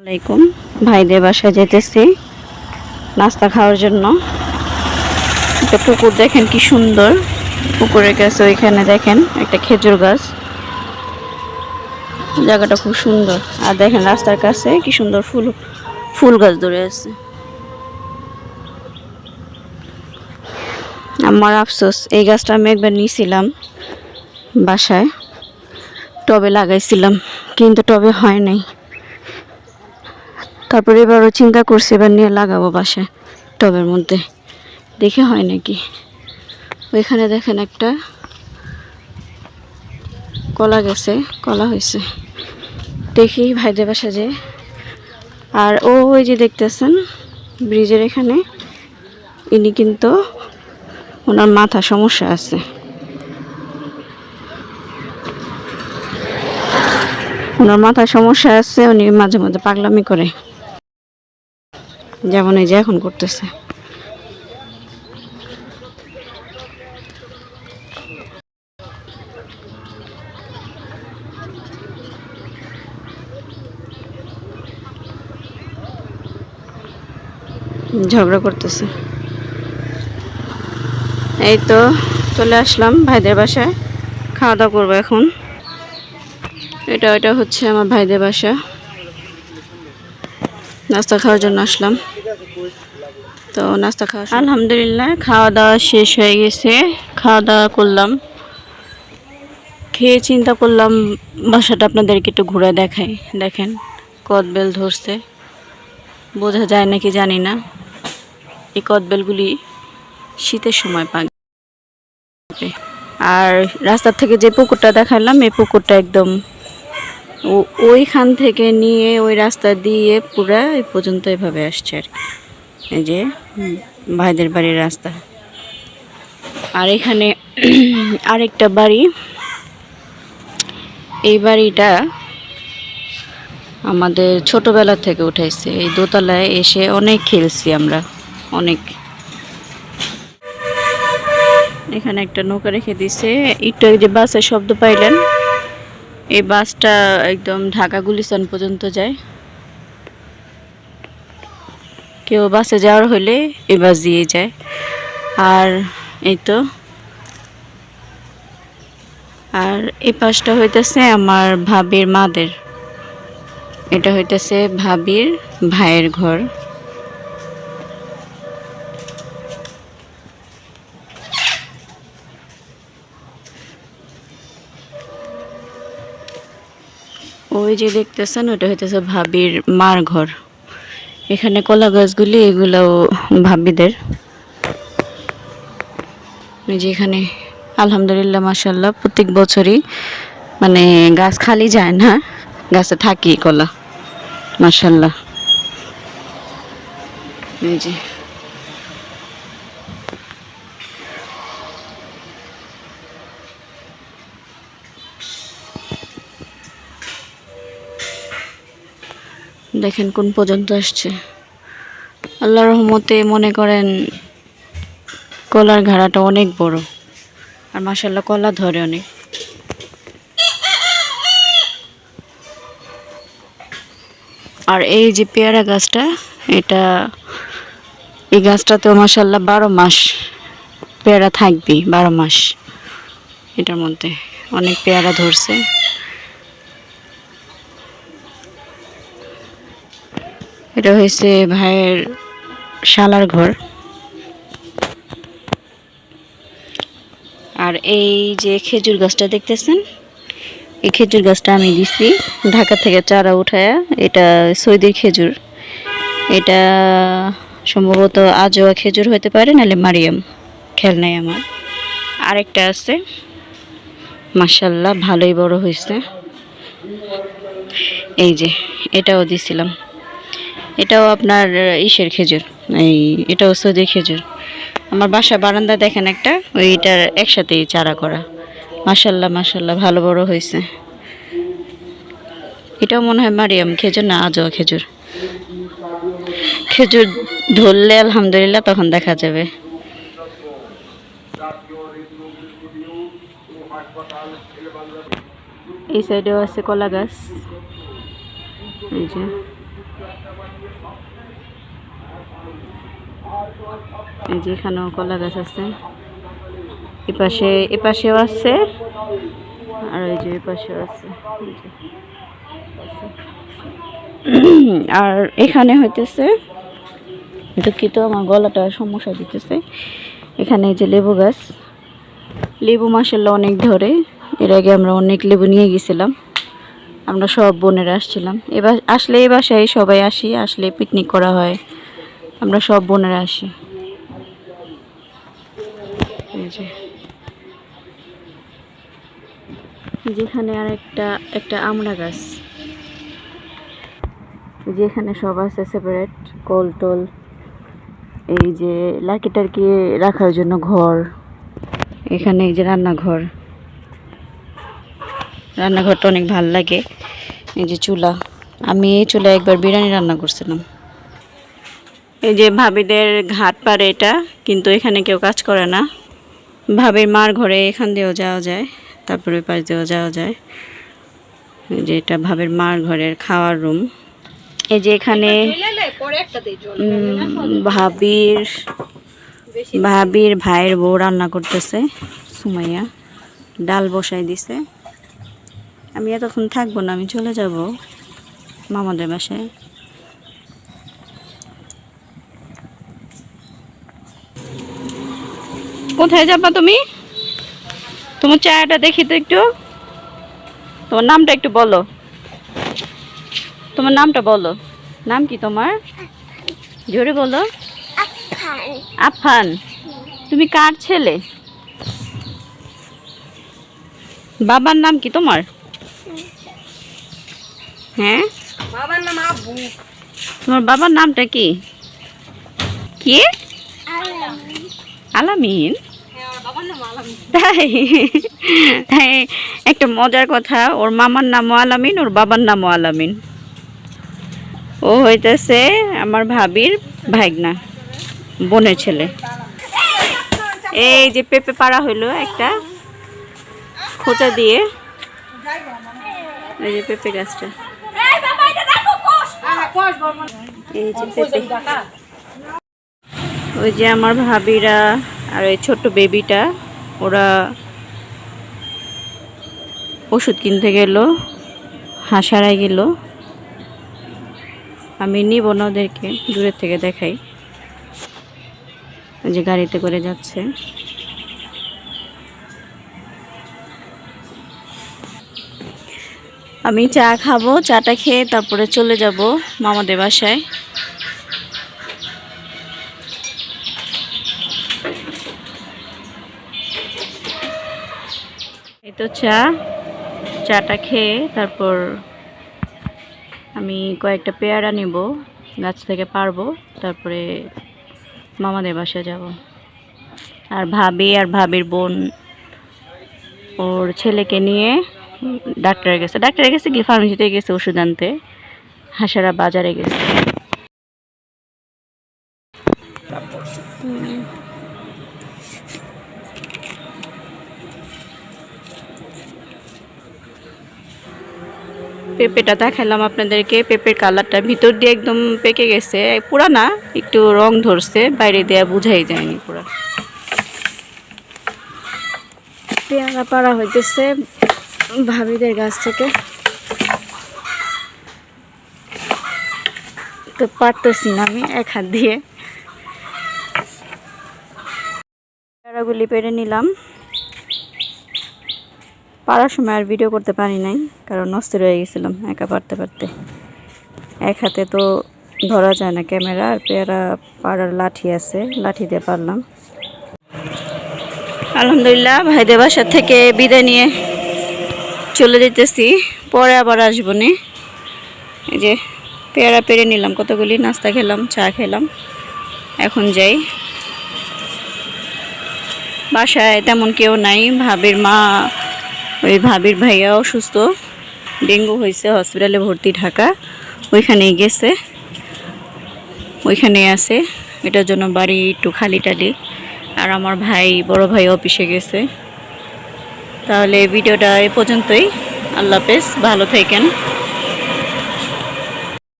আসসালামাইকুম। ভাইদের বাসায় যেতেছি নাস্তা খাওয়ার জন্য। একটা পুকুর দেখেন কি সুন্দর, পুকুরের কাছে ওইখানে দেখেন একটা খেজুর গাছ, জায়গাটা খুব সুন্দর। আর দেখেন রাস্তার কাছে কি সুন্দর ফুল গাছ ধরে আছে। আমার আফসোস, এই গাছটা আমি একবার নিয়েছিলাম বাসায়, টবে লাগাইছিলাম, কিন্তু টবে হয় নাই। তারপরে এবারও চিন্তা করছি এবার নিয়ে লাগাবো বাসায় টবের মধ্যে, দেখে হয় নাকি। ওইখানে দেখেন একটা কলা গেছে, কলা হয়েছে, দেখি ভাইদের বাসা যে। আর ওই যে দেখতেছেন ব্রিজের এখানে, ইনি কিন্তু ওনার মাথা সমস্যা আছে, ওনার মাথায় সমস্যা আছে। উনি মাঝে মধ্যে পাগলামি করে, যেমন এই যে এখন করতেছে। ঝগড়া করতেছে। এই তো চলে আসলাম ভাইদের বাসায়, খাওয়া দাওয়া করবো এখন। এটা হচ্ছে আমার ভাইদের বাসা, নাস্তা খাওয়ার জন্য আসলাম। তো নাস্তা খাওয়া আলহামদুলিল্লাহ খাওয়া দাওয়া শেষ হয়ে গেছে। খাওয়া দাওয়া করলাম, খেয়ে চিন্তা করলাম বাসাটা আপনাদেরকে একটু ঘুরে দেখাই। দেখেন কদবেল ধরছে, বোঝা যায় নাকি জানি না। এই কদবেলগুলি শীতের সময় পাকে। আর রাস্তার থেকে যে পুকুরটা দেখালাম, এই পুকুরটা একদম ওইখান থেকে নিয়ে ওই রাস্তা দিয়ে পুরা এই পর্যন্ত এভাবে আসছে আর কি। এই যে ভাইদের বাড়ির রাস্তা। আর এখানে আরেকটা বাড়ি, এই বাড়িটা আমাদের ছোটবেলা থেকে উঠাইছে। এই দোতলায় এসে অনেক খেলছি আমরা, অনেক। এখানে একটা নৌকা রেখে দিছে। একটু যে বাসের শব্দ পাইলেন, এই বাসটা একদম ঢাকা গুলিস্তান পর্যন্ত যায়। কেউ বাসে যাওয়ার হলে এই বাস দিয়ে যায়। আর এই তো, আর এই পাশটা হইতেছে আমার ভাবির মাদের, এটা হইতেছে ভাবির ভাইয়ের ঘর। ওই যে দেখতেছেন ওটা হইতেছে ভাবির মার ঘর। এখানে কলা গাছগুলি এগুলোও ভাবিদের। যেখানে আলহামদুলিল্লাহ মাশাআল্লাহ প্রত্যেক বছরই মানে গাছ খালি যায় না, গাছে থাকি কলা মাশাআল্লাহ। এই যে দেখেন কোন পর্যন্ত আসছে। আল্লাহর রহমতে মনে করেন কলার ঘাড়াটা অনেক বড়, আর মাশাআল্লাহ কলা ধরে অনেক। আর এই যে পেয়ারা গাছটা, এটা এই গাছটাতেও মাশাআল্লাহ 12 মাস পেয়ারা থাকবেই, 12 মাস। এটার মধ্যে অনেক পেয়ারা ধরছে। এটা হয়েছে ভাইয়ের শালার ঘর। আর এই যে খেজুর গাছটা দেখতেছেন, এই খেজুর গাছটা আমি দিছি ঢাকা থেকে চারা উঠায়া। এটা সৌদির খেজুর, এটা সম্ভবত আজোয়া খেজুর হতে পারে, নাহলে মারিয়াম, খেয়াল নাই আমার। আরেকটা আছে মাশাআল্লাহ ভালোই বড় হয়েছে। এই যে এটাও দিছিলাম, এটাও আপনার ইসের খেজুর, এটাও সৌদির খেজুর। আমার বাসা বারান্দা দেখেন একটা, ওইটার একসাথেই চারা করা। মাশাআল্লাহ মাশাআল্লাহ ভালো বড় হয়েছে। এটাও মনে হয় মারিয়াম খেজুর, না আজোয়া খেজুর। খেজুর ধরলে আলহামদুলিল্লাহ তখন দেখা যাবে। এই সাইডেও আছে কলা গাছ। এই যে এই যে এখানেও কলা গাছ আছে, এপাশেও আছে, আর এই যে এপাশেও আছে। আর এখানে হইতেছে, দুঃখিত আমার গলাটা সমস্যা দিতেছে। এখানে এই যে লেবু গাছ, লেবু মাশাআল্লাহ অনেক ধরে। এর আগে আমরা অনেক লেবু নিয়ে গেছিলাম, আমরা সব বোনেরা আসছিলাম। এবার আসলে এই বাসায় সবাই আসি, আসলে পিকনিক করা হয়, আমরা সব বোনেরা আসি। এই যে যেখানে আর একটা আমড়া গাছ, যেখানে সব আছে সেপারেট কল টল। এই যে লাকি টার্কি রাখার জন্য ঘর, এখানে এই যে রান্নাঘরটা অনেক ভাল লাগে। এই যে চুলা, আমি এই চুলা একবার বিরিয়ানি রান্না করছিলাম। এই যে ভাবিদের ঘাট পাড়ে এটা, কিন্তু এখানে কেউ কাজ করে না। ভাবির মার ঘরে এখান দিয়েও যাওয়া যায়, তারপরে ওই পাশ দিয়েও যাওয়া যায়। এই যে এটা ভাবির মার ঘরের খাওয়ার রুম। এই যে এখানে ভাবির ভাইয়ের বউ রান্না করতেছে, সুমাইয়া ডাল বসাই দিছে। আমি এতক্ষণ থাকবো না, আমি চলে যাব মামাদের বাসায়। কোথায় যাবা তুমি? তোমার চেহারাটা দেখি তো একটু, তোমার নামটা একটু বলো, তোমার নামটা বলো। নাম কি তোমার? জোরে বলো। আফান। তুমি কার ছেলে? বাবার নাম কি তোমার? হ্যাঁ, বাবার নাম আব্বু। তোমার বাবার নামটা কি? কি? আলামিন। তাই? তাই একটা মজার কথা, ওর মামার নামও আলামিন, ওর বাবার নামও আলামিন। ও হইতেছে আমার ভাবির ভাইগনা, বোনের ছেলে। এই যে পেঁপে পাড়া হইলো একটা খোঁচা দিয়ে, এই যে পেঁপে গাছটা, এই যে পেঁপে। ওই যে আমার ভাবিরা আর এই ছোট্ট বেবিটা, ওরা ওষুধ কিনতে গেল, হাঁস হারাই গেল। আমি নিব না ওদেরকে, দূরের থেকে দেখাই। ওই যে গাড়িতে করে যাচ্ছে। আমি চা খাবো, চাটা খেয়ে তারপরে চলে যাব মামাদের বাসায়। এই তো চাটা খেয়ে তারপর আমি কয়েকটা পেয়ারা নিব, গাছ থেকে পারবো, তারপরে মামাদের বাসায় যাব। আর ভাবি আর ভাবির বোন ওর ছেলেকে নিয়ে ডাক্তারের গেছে কি ফার্মেসিতে গেছে ওষুধ আনতে, হাসারা বাজারে গেছে। পেঁপেটা দেখালাম আপনাদেরকে। পেঁপের কালারটা ভিতর দিয়ে একদম পেকে গেছে, পুরা না, একটু রং ধরছে, বাইরে দেয়া বুঝাই যায়নি পুরা। পেয়ারা পাড়া হইতেছে ভাবিদের গাছ থেকে, তো পারতেছি না আমি এক হাত দিয়ে। পেয়ারাগুলি পেরে নিলাম। পাড়ার সময় আর ভিডিও করতে পারি নাই, কারণ অস্থির হয়ে গেছিলাম একা পারতে। এক হাতে তো ধরা যায় না ক্যামেরা, আর পেয়ারা পাড়ার লাঠি আছে, লাঠি দিয়ে পারলাম। আলহামদুলিল্লাহ, ভাইদের বাসা থেকে বিদায় নিয়ে চলে যেতেছি, পরে আবার আসবো নি। এই যে পেয়ারা পেরে নিলাম কতগুলি, নাস্তা খেলাম, চা খেলাম, এখন যাই। বাসায় তেমন কেউ নাই, ভাবির মা, ওই ভাবির ভাইয়া অসুস্থ, ডেঙ্গু হয়েছে, হসপিটালে ভর্তি ঢাকা, ওইখানেই গেছে, ওইখানে আছে। এটার জন্য বাড়ি একটু খালি টালি। আর আমার বড় ভাই অফিসে গেছে। তাহলে ভিডিওটা এ পর্যন্তই। আল্লাহ হাফেজ, ভালো থাকেন।